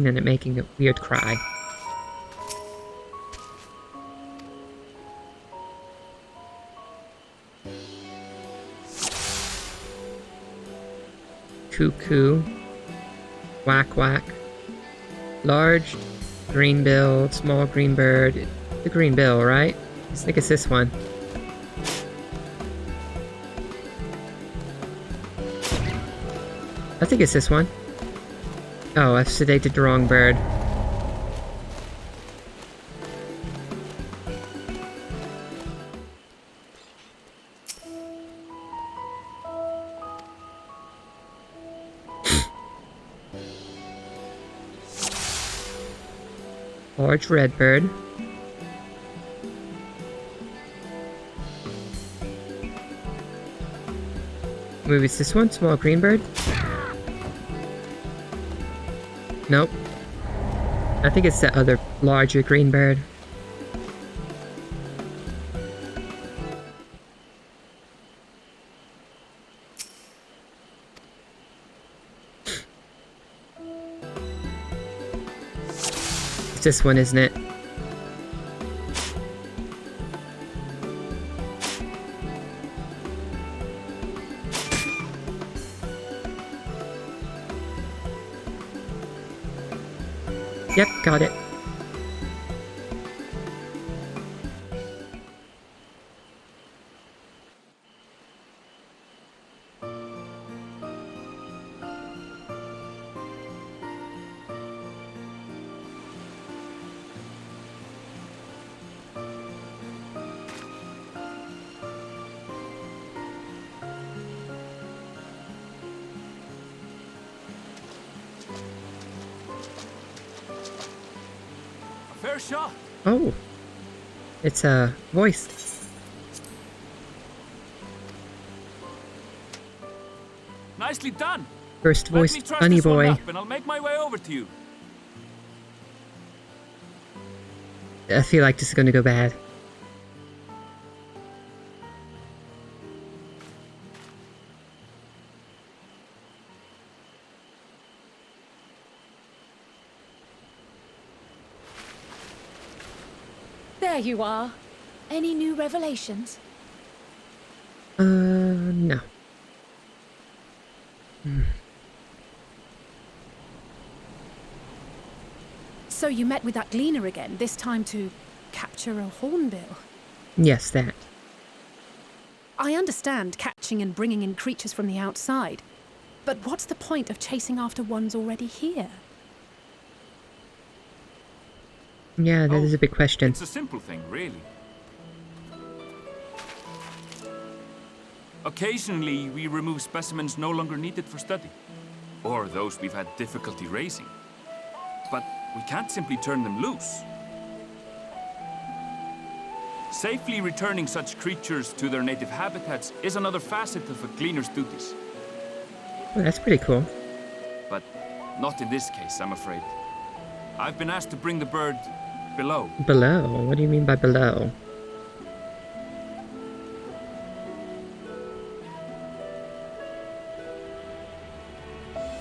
talking and it making a weird cry. Cuckoo. Whack whack. Large green bill, small green bird. The green bill, right? I think it's this one. I think it's this one. Oh, I've sedated the wrong bird. Large red bird. Maybe it's this one? Small green bird? Nope. I think it's the other larger green bird. It's this one, isn't it? Yep, got it. Fair shot. Oh. It's a voice. Nicely done. First Let me voiced trust bunny this one boy. up and I'll make my way over to you. I feel like this is gonna go bad. There you are. Any new revelations? No. So you met with that gleaner again, this time to capture a hornbill. Yes, that. I understand catching and bringing in creatures from the outside, but what's the point of chasing after ones already here? Yeah, that is a big question. It's a simple thing, really. Occasionally, we remove specimens no longer needed for study, or those we've had difficulty raising. But we can't simply turn them loose. Safely returning such creatures to their native habitats is another facet of a cleaner's duties. Well, that's pretty cool. But not in this case, I'm afraid. I've been asked to bring the bird below. Below? What do you mean by below?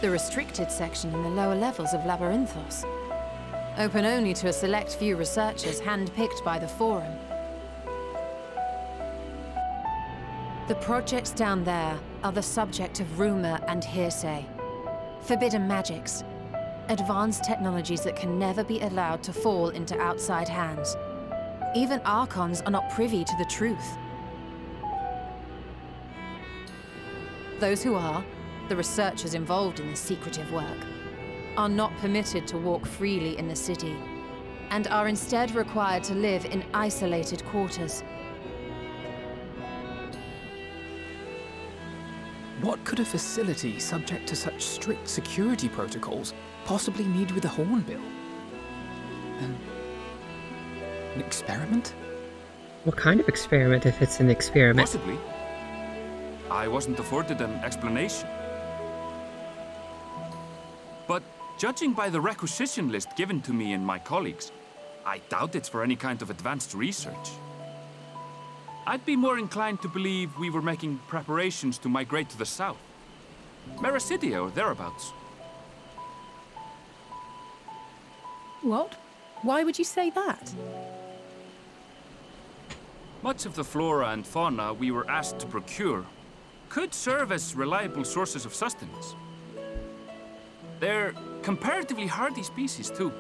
The restricted section in the lower levels of Labyrinthos. Open only to a select few researchers handpicked by the Forum. The projects down there are the subject of rumor and hearsay. Forbidden magics. Advanced technologies that can never be allowed to fall into outside hands. Even Archons are not privy to the truth. Those who are, the researchers involved in this secretive work, are not permitted to walk freely in the city, and are instead required to live in isolated quarters. What could a facility subject to such strict security protocols possibly need with a hornbill? An experiment? What kind of experiment if it's an experiment? Possibly. I wasn't afforded an explanation. But judging by the requisition list given to me and my colleagues, I doubt it's for any kind of advanced research. I'd be more inclined to believe we were making preparations to migrate to the south. Mericidia or thereabouts. What? Why would you say that? Much of the flora and fauna we were asked to procure could serve as reliable sources of sustenance. They're comparatively hardy species, too,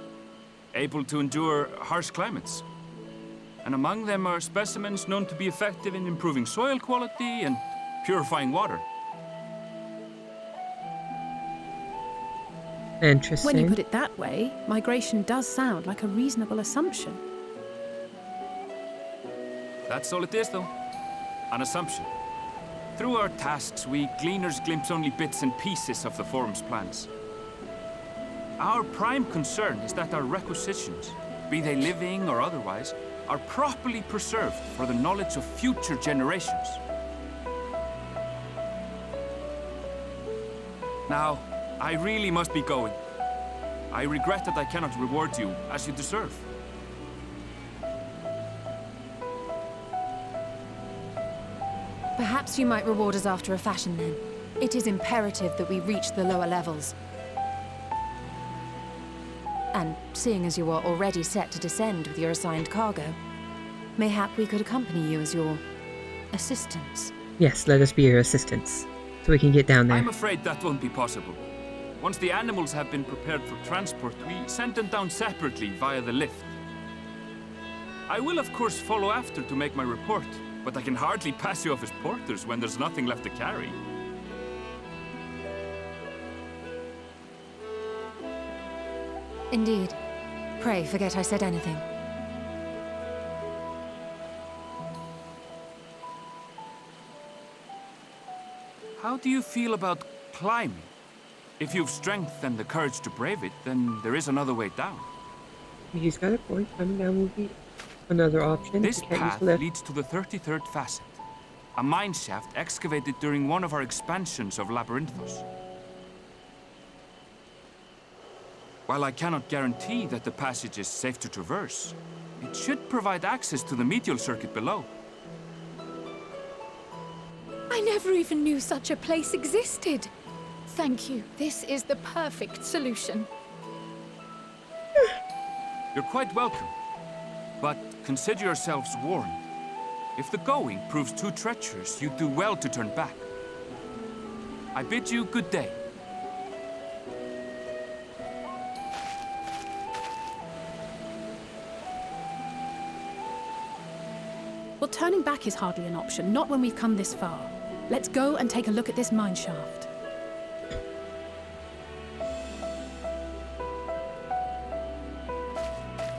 able to endure harsh climates. And among them are specimens known to be effective in improving soil quality and purifying water. Interesting. When you put it that way, migration does sound like a reasonable assumption. That's all it is, though. An assumption. Through our tasks, we gleaners glimpse only bits and pieces of the forum's plans. Our prime concern is that our requisitions, be they living or otherwise, are properly preserved for the knowledge of future generations. Now, I really must be going. I regret that I cannot reward you as you deserve. Perhaps you might reward us after a fashion then. It is imperative that we reach the lower levels. And seeing as you are already set to descend with your assigned cargo, mayhap we could accompany you as your assistants. Yes, let us be your assistants, so we can get down there. I'm afraid that won't be possible. Once the animals have been prepared for transport, we send them down separately via the lift. I will of course follow after to make my report, but I can hardly pass you off as porters when there's nothing left to carry. Indeed. Pray forget I said anything. How do you feel about climbing? If you've strength and the courage to brave it, then there is another way down. He's got a point. Coming down will be another option. This You can't use path the lift. leads to the 33rd facet, a mine shaft excavated during one of our expansions of Labyrinthos. While I cannot guarantee that the passage is safe to traverse, it should provide access to the medial circuit below. I never even knew such a place existed. Thank you. This is the perfect solution. You're quite welcome, but consider yourselves warned. If the going proves too treacherous, you do well to turn back. I bid you good day. Well, turning back is hardly an option, not when we've come this far. Let's go and take a look at this mine shaft.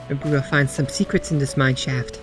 Maybe we'll find some secrets in this mine shaft.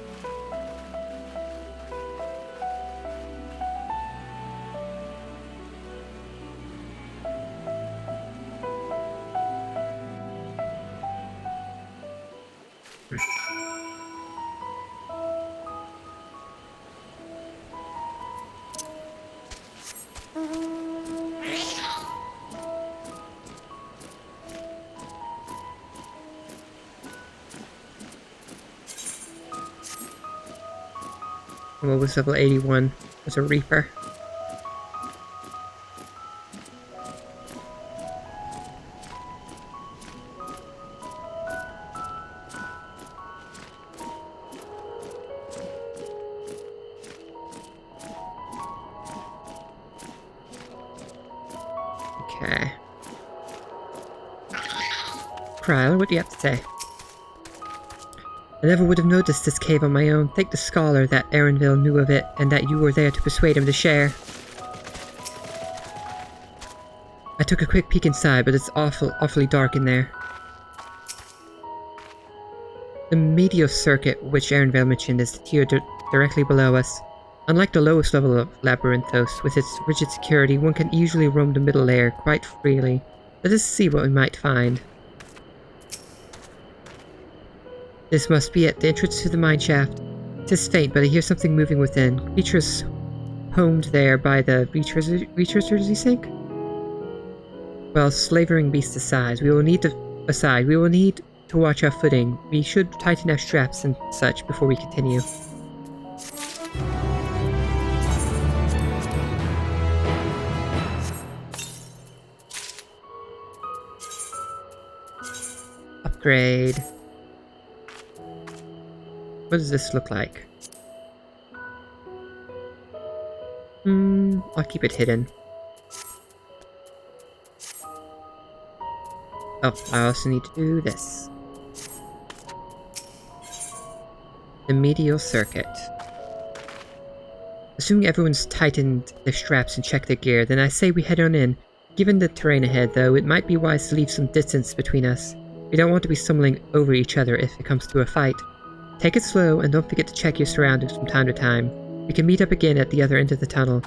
What was level 81? Was a Reaper. Okay. Kryl, what do you have to say? I never would have noticed this cave on my own. Thank the scholar that Erenville knew of it, and that you were there to persuade him to share. I took a quick peek inside, but it's awfully dark in there. The medial circuit, which Erenville mentioned, is here directly below us. Unlike the lowest level of Labyrinthos, with its rigid security, one can easily roam the middle layer quite freely. Let us see what we might find. This must be it, the entrance to the mine shaft. 'Tis faint, but I hear something moving within. Creatures homed there by the researchers, you think? Well, slavering beasts aside, we will need to watch our footing. We should tighten our straps and such before we continue. Upgrade. What does this look like? I'll keep it hidden. Oh, I also need to do this. The medial circuit. Assuming everyone's tightened their straps and checked their gear, then I say we head on in. Given the terrain ahead, though, it might be wise to leave some distance between us. We don't want to be stumbling over each other if it comes to a fight. Take it slow, and don't forget to check your surroundings from time to time. We can meet up again at the other end of the tunnel.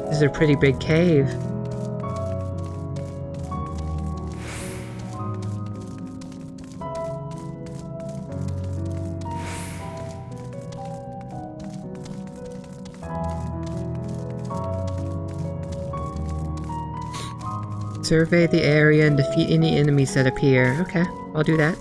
This is a pretty big cave. Survey the area and defeat any enemies that appear. Okay, I'll do that.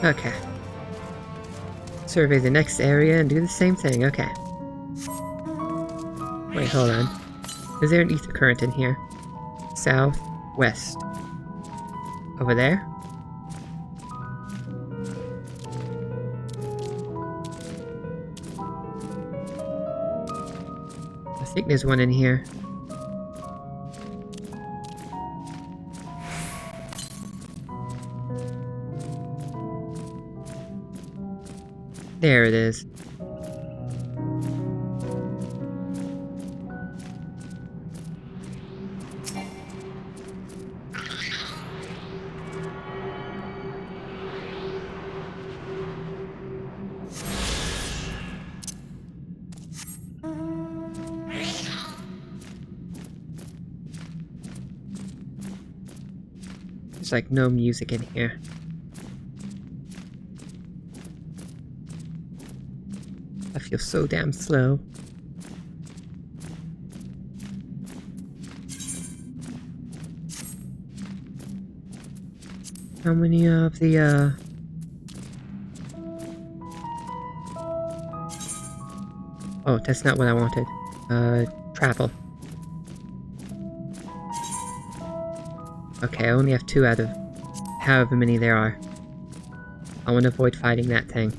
Okay. Survey the next area and do the same thing. Okay. Wait, hold on. Is there an ether current in here? South, west. Over there? I think there's one in here. There it is. There's like no music in here. I feel so damn slow. How many of the, Oh, that's not what I wanted. Travel. Okay, I only have 2 out of however many there are. I want to avoid fighting that thing.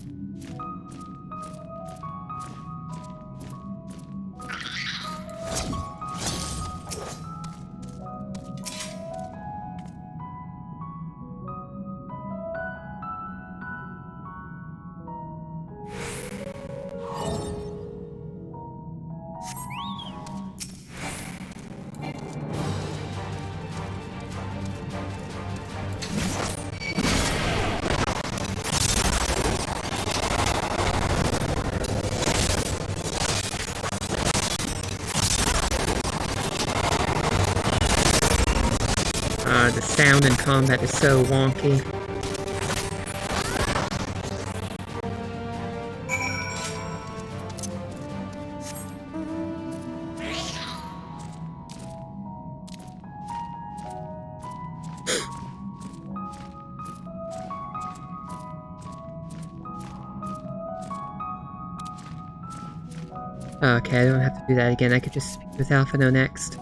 The sound in combat is so wonky. Okay, I don't have to do that again. I could just speak with Alphino next.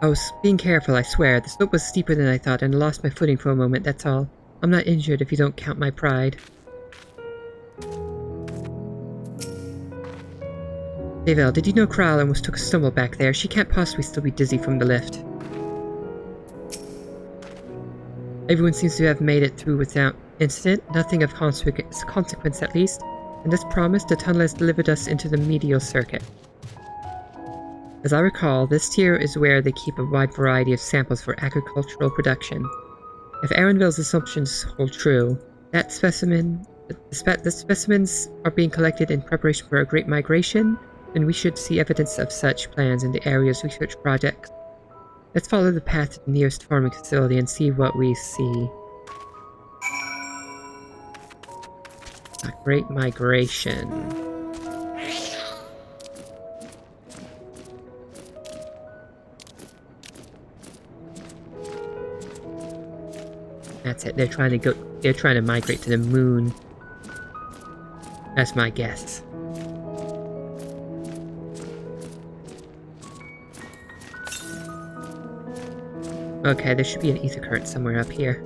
I was being careful, I swear. The slope was steeper than I thought, and I lost my footing for a moment, that's all. I'm not injured if you don't count my pride. Davel, did you know Kral almost took a stumble back there? She can't possibly still be dizzy from the lift. Everyone seems to have made it through without incident, nothing of consequence at least, and as promised, the tunnel has delivered us into the medial circuit. As I recall, this tier is where they keep a wide variety of samples for agricultural production. If Aaronville's assumptions hold true, the specimens are being collected in preparation for a great migration, then we should see evidence of such plans in the area's research projects. Let's follow the path to the nearest farming facility and see what we see. A great migration. That's it. They're trying to migrate to the moon. That's my guess. Okay, there should be an ether current somewhere up here.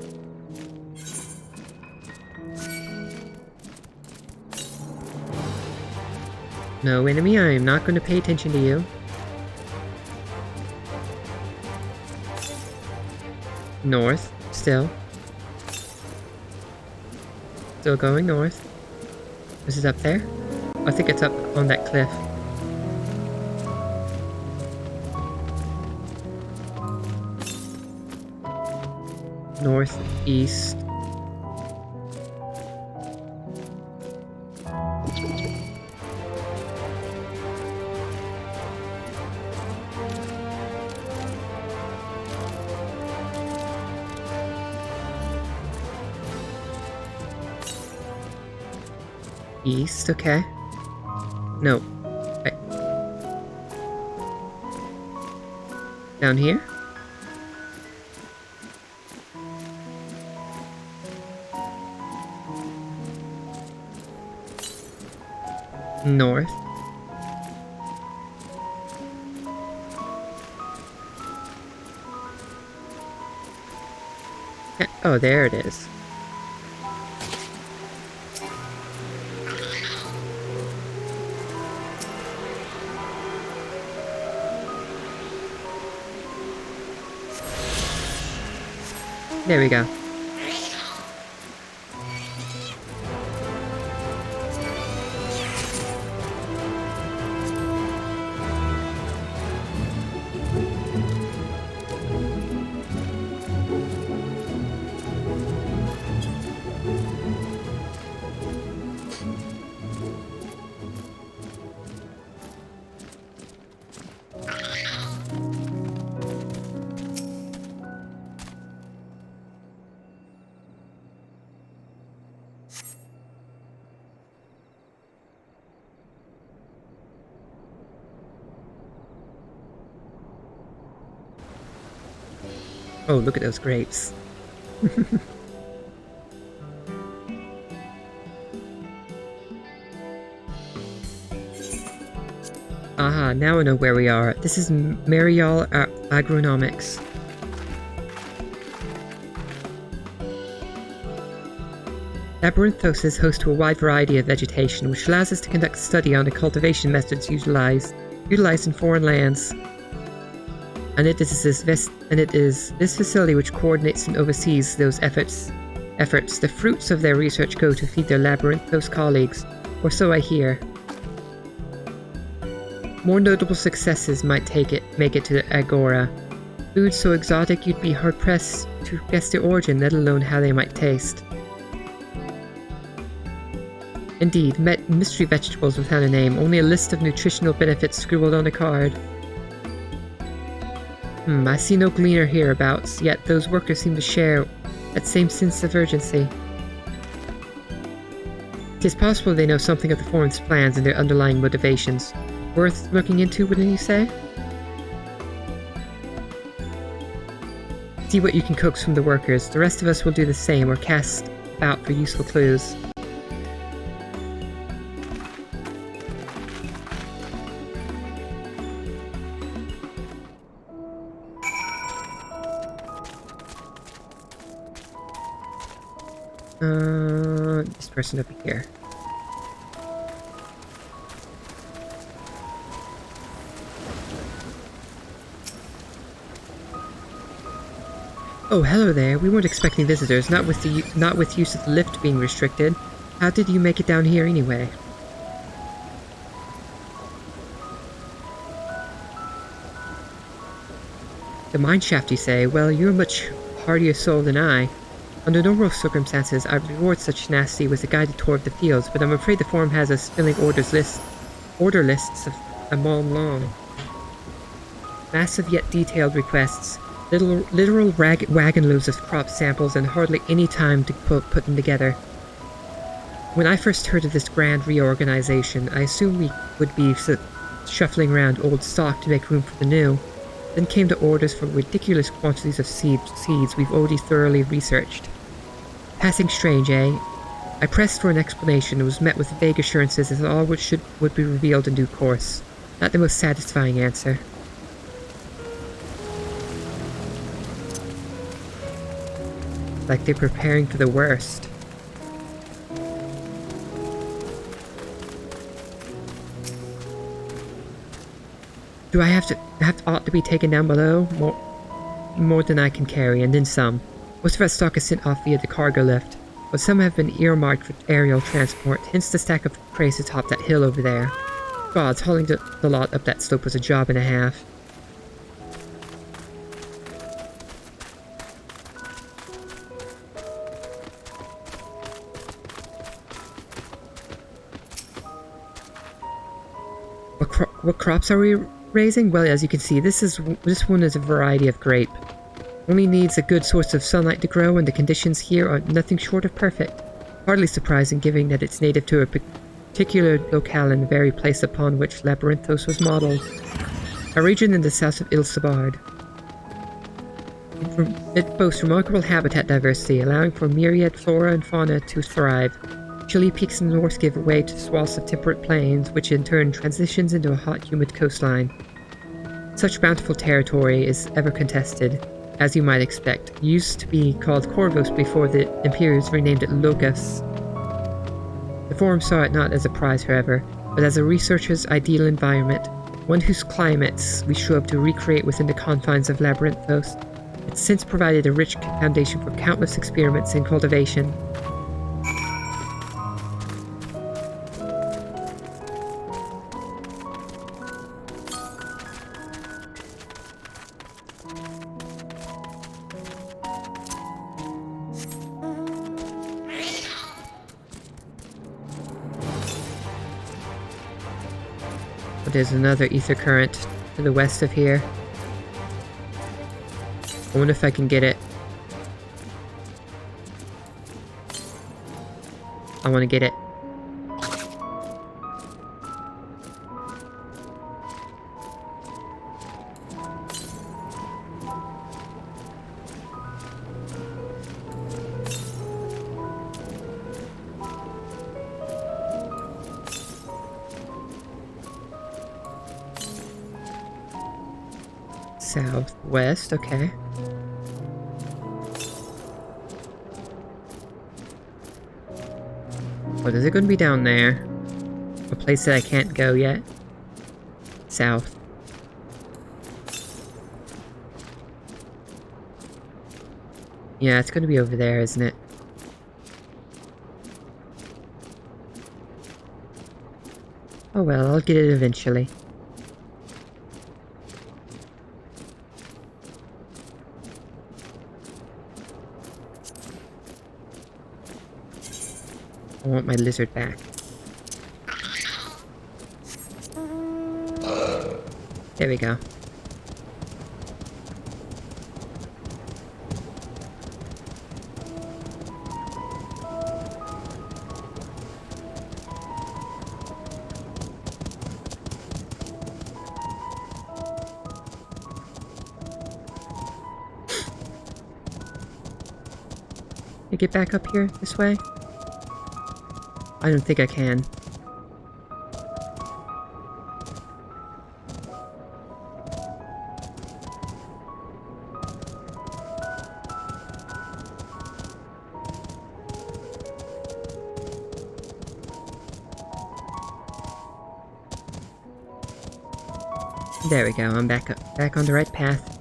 No, enemy, I am not going to pay attention to you. North, still. Still going north. Is it up there? I think it's up on that cliff. Northeast. East, okay. No. Right. Down here? North. Oh, there it is. There we go. Oh, look at those grapes. Aha, now I know where we are. This is Marial Agronomics. Labyrinthos is host to a wide variety of vegetation, which allows us to conduct a study on the cultivation methods utilized in foreign lands. And it is this facility which coordinates and oversees those efforts. The fruits of their research go to feed their Labyrinthos colleagues, or so I hear. More notable successes might make it to the Agora. Foods so exotic you'd be hard-pressed to guess their origin, let alone how they might taste. Indeed, mystery vegetables without a name, only a list of nutritional benefits scribbled on a card. I see no gleaner hereabouts, yet those workers seem to share that same sense of urgency. It is possible they know something of the forum's plans and their underlying motivations. Worth looking into, wouldn't you say? See what you can coax from the workers. The rest of us will do the same, or cast about for useful clues. This person over here. Oh, hello there. We weren't expecting visitors, not with use of the lift being restricted. How did you make it down here anyway? The mine shaft, you say? Well, you're a much hardier soul than I. Under normal circumstances, I'd reward such tenacity with a guided tour of the fields, but I'm afraid the forum has us filling order lists of a mile long. Massive yet detailed requests. Literal wagon loads of crop samples and hardly any time to put them together. When I first heard of this grand reorganization, I assumed we would be shuffling around old stock to make room for the new. Then came the orders for ridiculous quantities of seeds we've already thoroughly researched. Passing strange, eh? I pressed for an explanation and was met with vague assurances that all would be revealed in due course. Not the most satisfying answer. Like they're preparing for the worst. Do I ought to be taken down below? More than I can carry, and then some. Most of our stock is sent off via the cargo lift, but some have been earmarked for aerial transport, hence the stack of crates atop that hill over there. Gods, hauling the lot up that slope was a job and a half. What crops are we raising? Well, as you can see, this one is a variety of grape. Only needs a good source of sunlight to grow, and the conditions here are nothing short of perfect. Hardly surprising, given that it's native to a particular locale in the very place upon which Labyrinthos was modeled. A region in the south of Il-Sabard. It boasts remarkable habitat diversity, allowing for myriad flora and fauna to thrive. Chilly peaks in the north give way to swaths of temperate plains, which in turn transitions into a hot, humid coastline. Such bountiful territory is ever contested, as you might expect. It used to be called Corvos before the Imperials renamed it Logos. The Forum saw it not as a prize, however, but as a researcher's ideal environment, one whose climates we strove to recreate within the confines of Labyrinthos. It's since provided a rich foundation for countless experiments in cultivation. There's another ether current to the west of here. I wonder if I can get it. I want to get it. Southwest, okay. What is it going to be down there? A place that I can't go yet? South. Yeah, it's going to be over there, isn't it? Oh well, I'll get it eventually. I want my lizard back. There we go. Can I get back up here this way? I don't think I can. There we go, I'm back on the right path.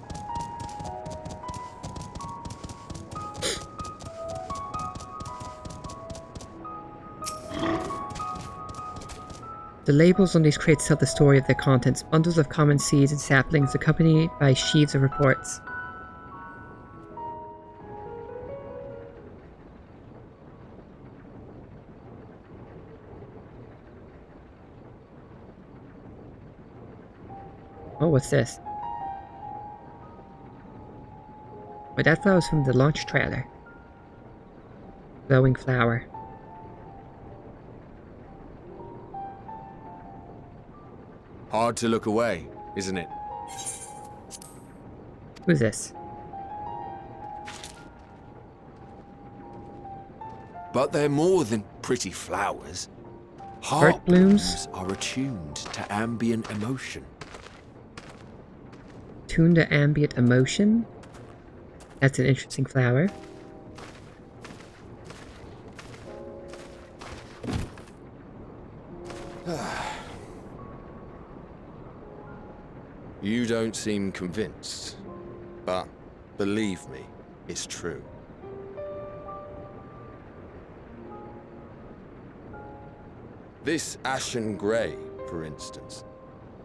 The labels on these crates tell the story of their contents, bundles of common seeds and saplings accompanied by sheaves of reports. Oh, what's this? Wait, that flower's from the launch trailer. Glowing flower. Hard to look away, isn't it? Who's this? But they're more than pretty flowers. Heart blooms? Are attuned to ambient emotion. Tuned to ambient emotion? That's an interesting flower. You don't seem convinced, but believe me, it's true. This ashen grey, for instance,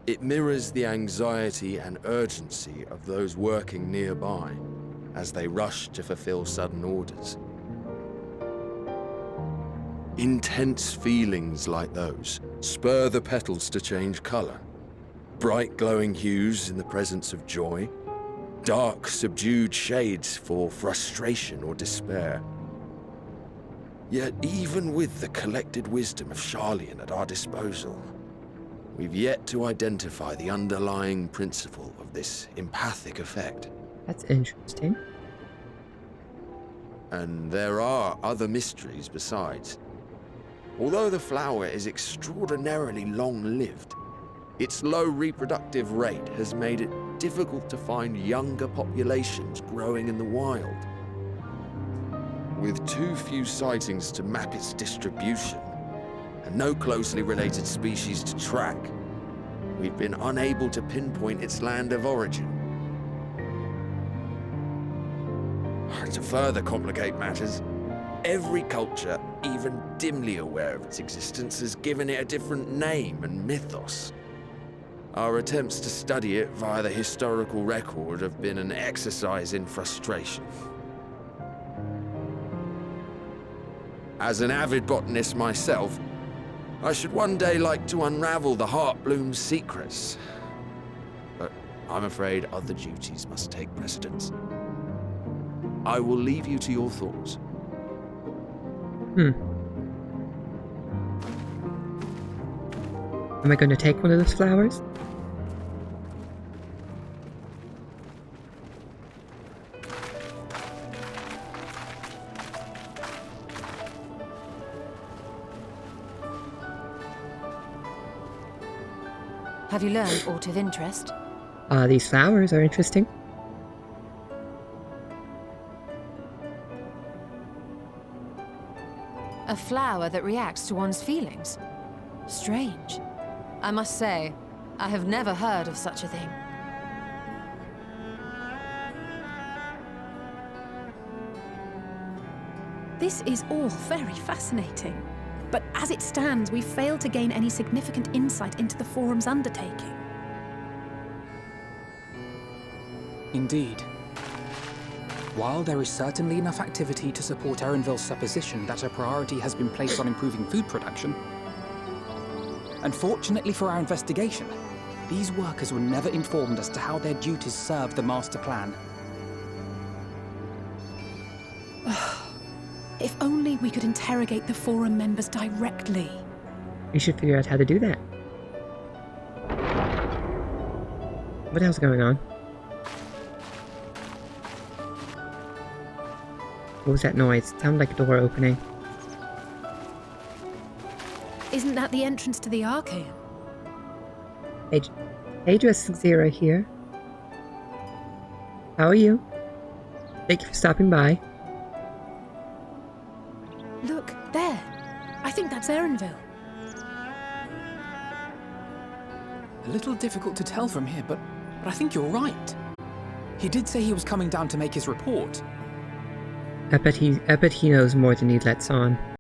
it mirrors the anxiety and urgency of those working nearby as they rush to fulfill sudden orders. Intense feelings like those spur the petals to change colour. Bright glowing hues in the presence of joy, dark subdued shades for frustration or despair. Yet even with the collected wisdom of Charlian at our disposal, we've yet to identify the underlying principle of this empathic effect. That's interesting. And there are other mysteries besides. Although the flower is extraordinarily long-lived, its low reproductive rate has made it difficult to find younger populations growing in the wild. With too few sightings to map its distribution, and no closely related species to track, we've been unable to pinpoint its land of origin. To further complicate matters, every culture, even dimly aware of its existence, has given it a different name and mythos. Our attempts to study it via the historical record have been an exercise in frustration. As an avid botanist myself, I should one day like to unravel the Heartbloom's secrets. But I'm afraid other duties must take precedence. I will leave you to your thoughts. Am I going to take one of those flowers? Have you learned aught of interest? These flowers are interesting. A flower that reacts to one's feelings? Strange. I must say, I have never heard of such a thing. This is all very fascinating. But as it stands, we've failed to gain any significant insight into the Forum's undertaking. Indeed. While there is certainly enough activity to support Erenville's supposition that a priority has been placed on improving food production, unfortunately for our investigation, these workers were never informed as to how their duties serve the master plan. If only we could interrogate the Forum members directly. We should figure out how to do that. What else is going on? What was that noise? It sounded like a door opening. Isn't that the entrance to the Archaeum? Hey, Dressing Zero here. How are you? Thank you for stopping by. Look, there. I think that's Erenville. A little difficult to tell from here, but I think you're right. He did say he was coming down to make his report. I bet he knows more than he lets on.